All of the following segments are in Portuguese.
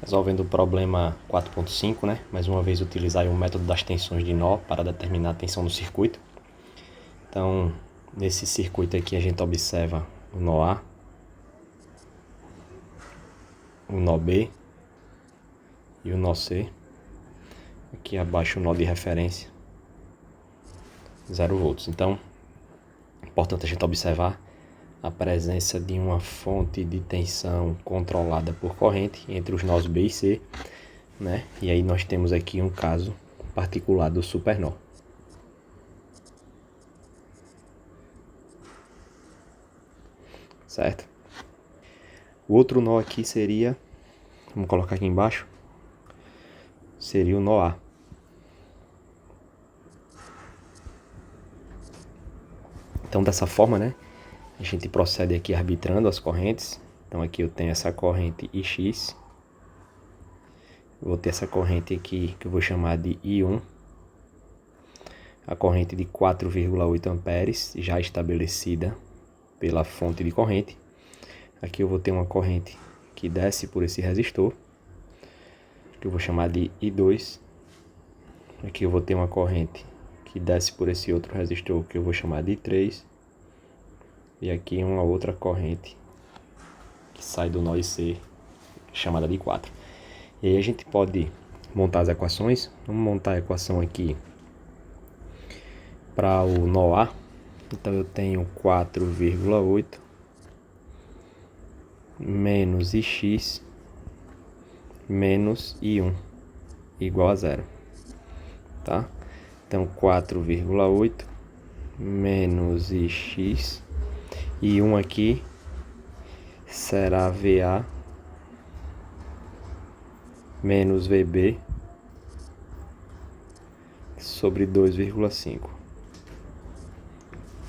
Resolvendo o problema 4.5, né? Mais uma vez utilizar o método das tensões de nó para determinar a tensão do circuito. Então, nesse circuito aqui a gente observa o nó A, o nó B e o nó C. Aqui abaixo o nó de referência, 0 volts. Então, é importante a gente observar a presença de uma fonte de tensão controlada por corrente entre os nós B e C, né? E aí nós temos aqui um caso particular do supernó. Certo? O outro nó aqui seria, vamos colocar aqui embaixo, seria o nó A. Então dessa forma, né, a gente procede aqui arbitrando as correntes. Então aqui eu tenho essa corrente IX. Vou ter essa corrente aqui que eu vou chamar de I1. A corrente de 4,8 amperes já estabelecida pela fonte de corrente. Aqui eu vou ter uma corrente que desce por esse resistor, que eu vou chamar de I2. Aqui eu vou ter uma corrente que desce por esse outro resistor, que eu vou chamar de I3. E aqui uma outra corrente que sai do nó IC, chamada de 4. E aí a gente pode montar as equações. Vamos montar a equação aqui para o nó A. Então eu tenho 4,8 menos IX menos I1 igual a 0. Tá? Então 4,8 menos IX, e 1 aqui será VA menos VB sobre 2,5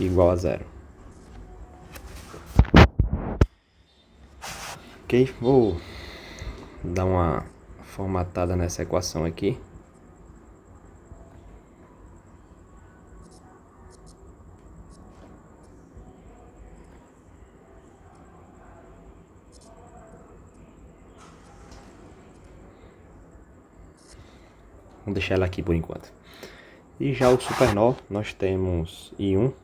igual a 0. Ok? Vou dar uma formatada nessa equação aqui. Vamos deixar ela aqui por enquanto. E já o supernó, nós temos I1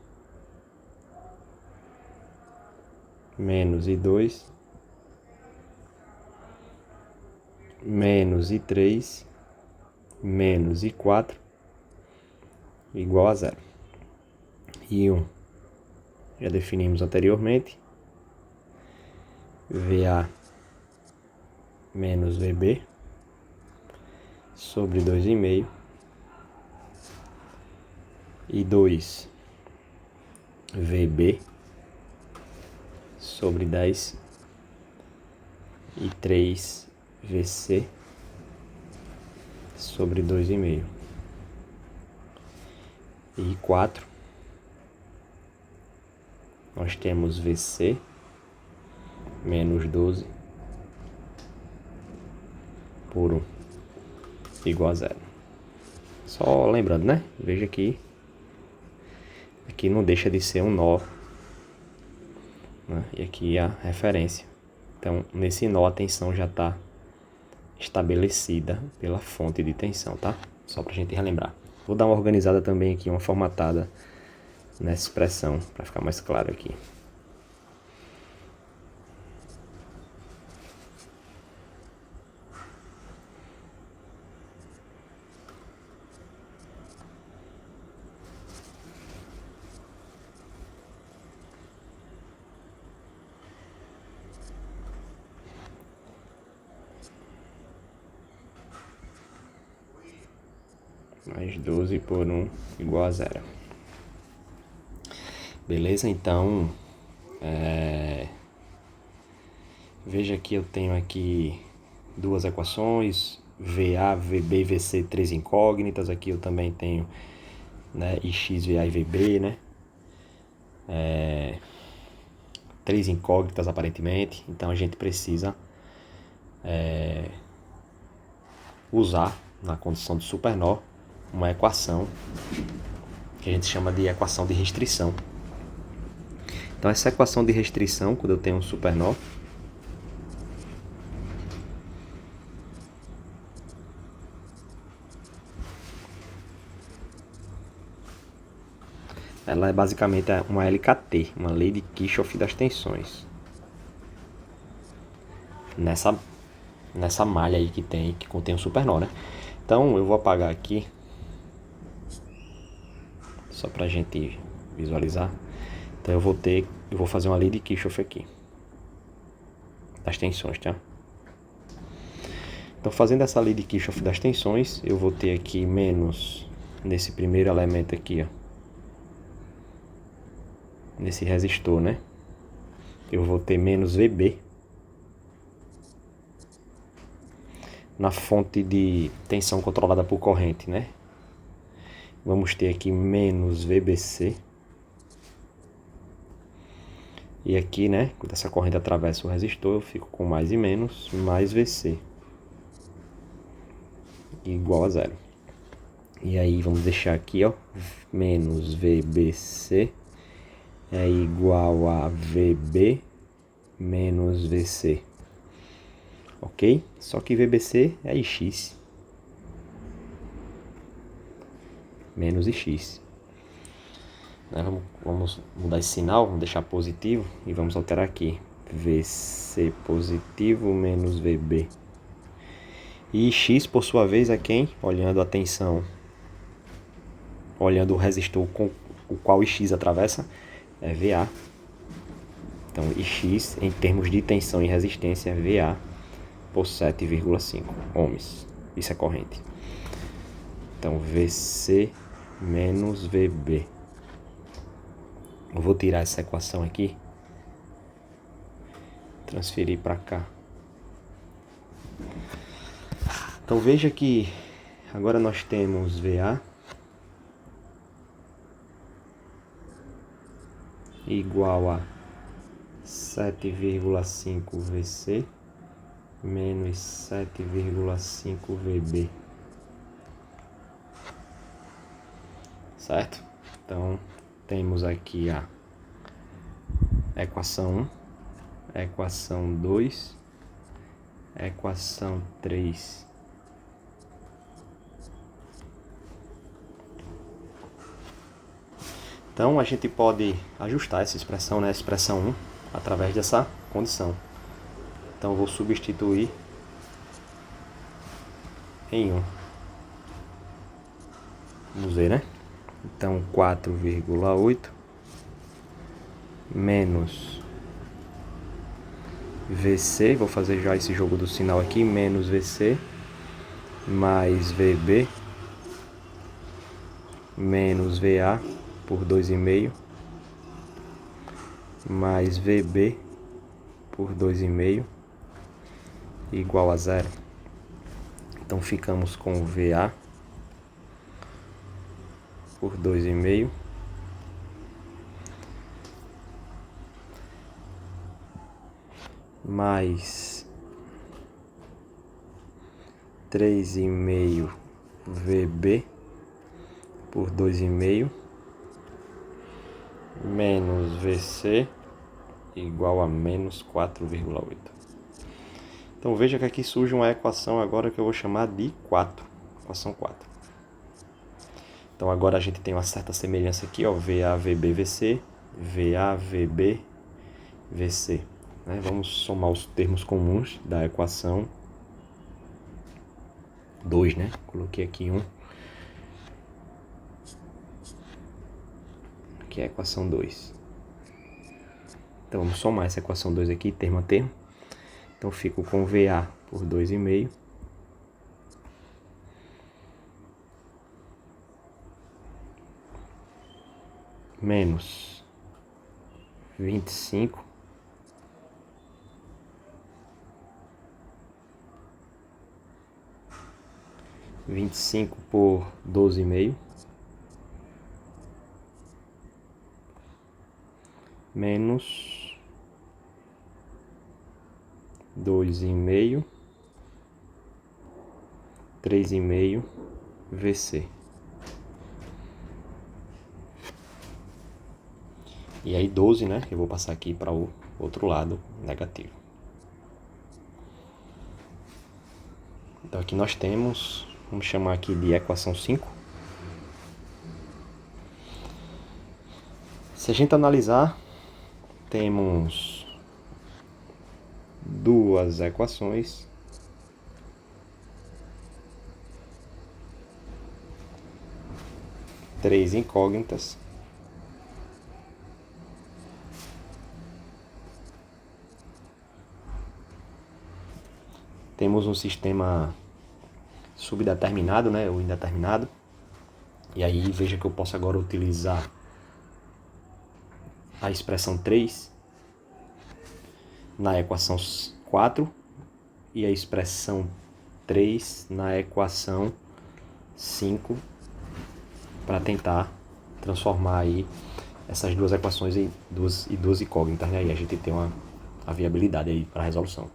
menos I2 menos I3 menos I4 igual a 0. I1 já definimos anteriormente. VA menos VB sobre 2,5. I2 VB sobre 10. E 3 VC sobre 2,5. E 4 nós temos VC menos 12 por 1 igual a 0. Só lembrando, né? Veja que aqui não deixa de ser um nó, né? E aqui a referência. Então, nesse nó a tensão já está estabelecida pela fonte de tensão, tá? Só para a gente relembrar. Vou dar uma organizada também aqui, uma formatada nessa expressão, para ficar mais claro aqui. Mais 12 por 1 igual a 0. Beleza? Então, veja que eu tenho aqui duas equações, VA, VB e VC, três incógnitas. Aqui eu também tenho, né, IX, VA e VB, né? Três incógnitas aparentemente. Então a gente precisa usar na condição do supernó uma equação que a gente chama de equação de restrição. Então essa equação de restrição, quando eu tenho um supernó, Ela é basicamente uma LKT, uma lei de Kirchhoff das tensões. Nessa malha aí que contém o supernó, né? Então eu vou apagar aqui, só pra gente visualizar. Então eu vou fazer uma lei de Kirchhoff aqui, das tensões, tá? Então fazendo essa lei de Kirchhoff das tensões, eu vou ter aqui menos, nesse primeiro elemento aqui, ó, nesse resistor, né? Eu vou ter menos VB. Na fonte de tensão controlada por corrente, né? Vamos ter aqui menos VBC. E aqui, né, quando essa corrente atravessa o resistor, eu fico com mais e menos, mais VC. Igual a zero. E aí vamos deixar aqui, ó, menos VBC é igual a VB menos VC. Ok? Só que VBC é Ix. Menos Ix. Vamos mudar esse sinal, vamos deixar positivo e vamos alterar aqui. VC positivo menos VB. E X, por sua vez, é quem? Olhando a tensão, olhando o resistor com o qual X atravessa, é VA. Então, X, em termos de tensão e resistência, é VA por 7,5 ohms. Isso é corrente. Então, VC menos VB. Eu vou tirar essa equação aqui, transferir para cá. Então veja que agora nós temos VA igual a 7,5 VC menos 7,5 VB. Certo? Então temos aqui a equação 1, equação 2, equação 3. Então a gente pode ajustar essa expressão, né, expressão 1, através dessa condição. Então eu vou substituir em 1. Vamos ver, né? Então 4,8 menos VC, vou fazer já esse jogo do sinal aqui, menos VC, mais VB, menos VA por 2,5, mais VB por 2,5, igual a zero. Então ficamos com VA por 2,5 mais 3,5 VB por 2,5 menos VC igual a menos 4,8. Então veja que aqui surge uma equação agora que eu vou chamar de 4, equação 4. Então agora a gente tem uma certa semelhança aqui, ó, VA, VB, VC, VA, VB, VC. Né? Vamos somar os termos comuns da equação 2, né? Coloquei aqui 1. Aqui é a equação 2. Então vamos somar essa equação 2 aqui, termo a termo. Então fico com VA por 2,5 menos 25 por 12,5 menos 2,5 3,5 VC. E aí 12, né? Eu vou passar aqui para o outro lado negativo. Então aqui nós temos, vamos chamar aqui de equação 5. Se a gente analisar, temos duas equações três incógnitas temos um sistema subdeterminado, né, ou indeterminado. E aí veja que eu posso agora utilizar a expressão 3 na equação 4 e a expressão 3 na equação 5 para tentar transformar aí essas duas equações em duas incógnitas, né? E a gente tem a viabilidade aí para a resolução.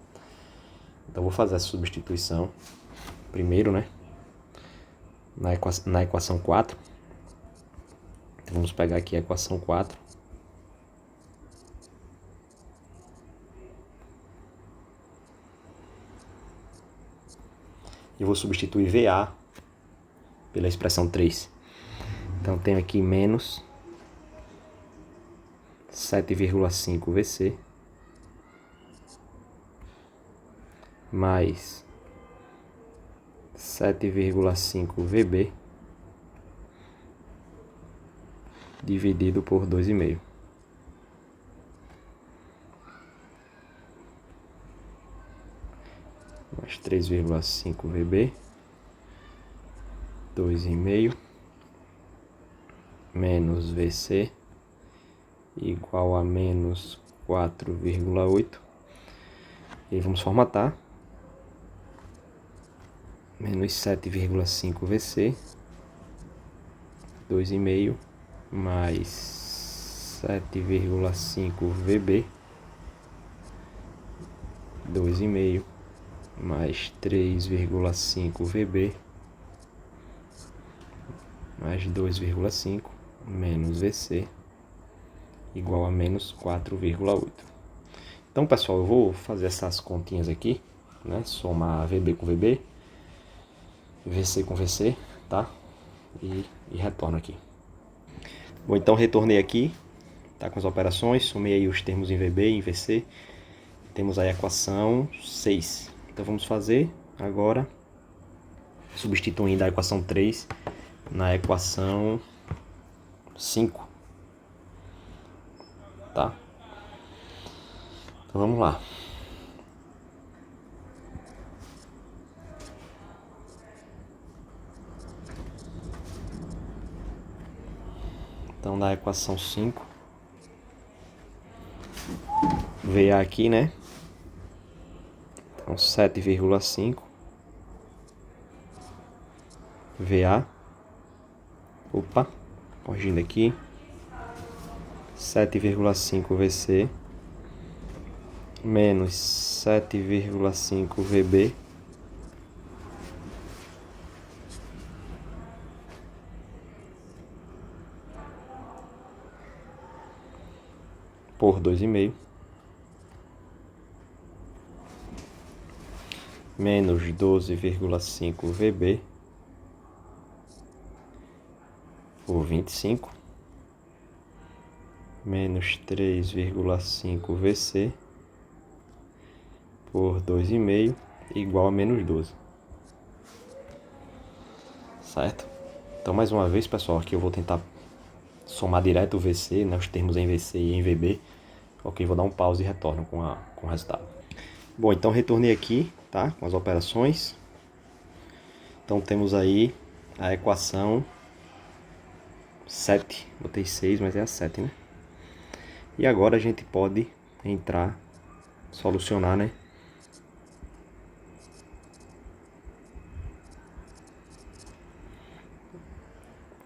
Então vou fazer essa substituição primeiro, né? Na equação 4. Então vamos pegar aqui a equação 4. E vou substituir VA pela expressão 3. Então tenho aqui menos 7,5 VC mais 7,5 VB dividido por 2,5. Mais 3,5 VB, 2,5 menos VC igual a menos 4,8. E vamos formatar. Menos 7,5 VC, 2,5 mais 7,5 VB, 2,5 mais 3,5 VB, mais 2,5 menos VC, igual a menos 4,8. Então, pessoal, eu vou fazer essas continhas aqui, né? Somar VB com VB, VC com VC, tá? E retorno aqui. Bom, então retornei aqui, tá? Com as operações, somei aí os termos em VB e em VC. Temos aí a equação 6. Então vamos fazer agora, substituindo a equação 3 na equação 5. Tá? Então vamos lá. Então na equação 5, VA aqui, né? Então 7,5 VA. Opa, corrigindo aqui. 7,5 VC menos 7,5 VB por 2,5 menos 12,5 VB por 25 menos 3,5 VC por 2,5 igual a menos 12. Certo? Então mais uma vez, pessoal, aqui eu vou tentar somar direto o VC, né, os termos em VC e em VB. Ok, vou dar um pause e retorno com o resultado. Bom, então retornei aqui, tá, com as operações. Então temos aí a equação 7, botei 6, mas é a 7, né? E agora a gente pode entrar, solucionar, né?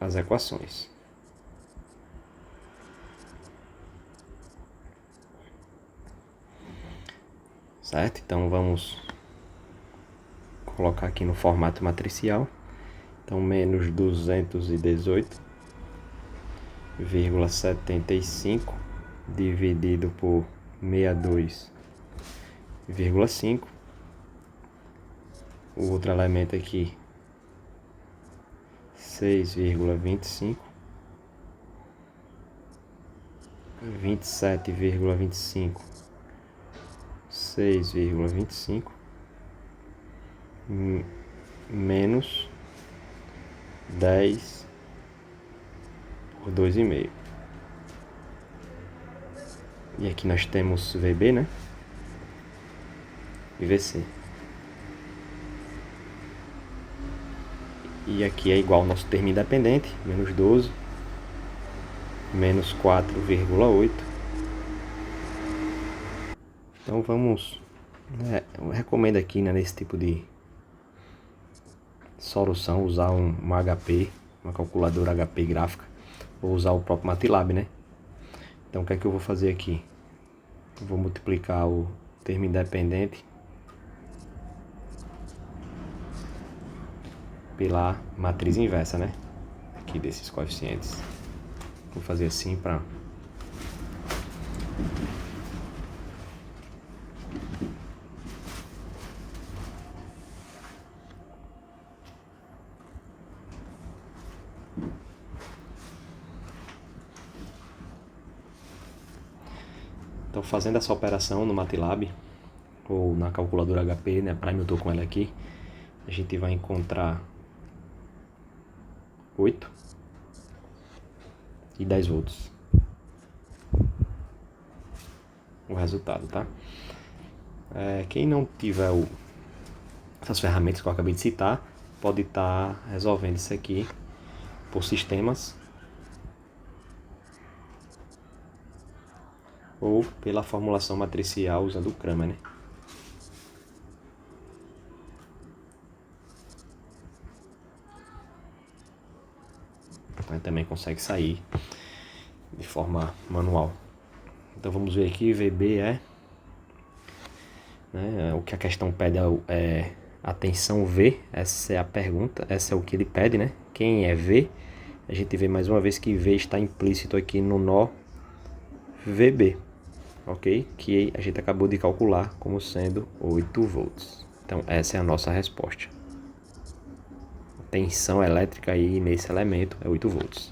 As equações. Certo? Então vamos colocar aqui no formato matricial. Então menos 218,75 dividido por 62,5. O outro elemento aqui 6,25 27,25, 6,25 menos 10 por 2,5. E aqui nós temos VB, né? E VC. E aqui é igual ao nosso termo independente, menos 12, menos 4,8. Então vamos... eu recomendo aqui, né, nesse tipo de solução, usar um HP, uma calculadora HP gráfica, ou usar o próprio MATLAB, né? Então o que é que eu vou fazer aqui? Eu vou multiplicar o termo independente pela matriz inversa, né? Aqui desses coeficientes. Vou fazer assim para... Então, fazendo essa operação no MATLAB ou na calculadora HP, né, Prime, eu estou com ela aqui, a gente vai encontrar 8 e 10 volts. O resultado, tá? Quem não tiver essas ferramentas que eu acabei de citar, pode estar resolvendo isso aqui por sistemas ou pela formulação matricial usando o Cramer, né? Então também consegue sair de forma manual. Então vamos ver aqui, VB o que a questão pede é a tensão V, essa é a pergunta, essa é o que ele pede, né? Quem é V? A gente vê mais uma vez que V está implícito aqui no nó VB, ok? Que a gente acabou de calcular como sendo 8 volts. Então essa é a nossa resposta. A tensão elétrica aí nesse elemento é 8 volts.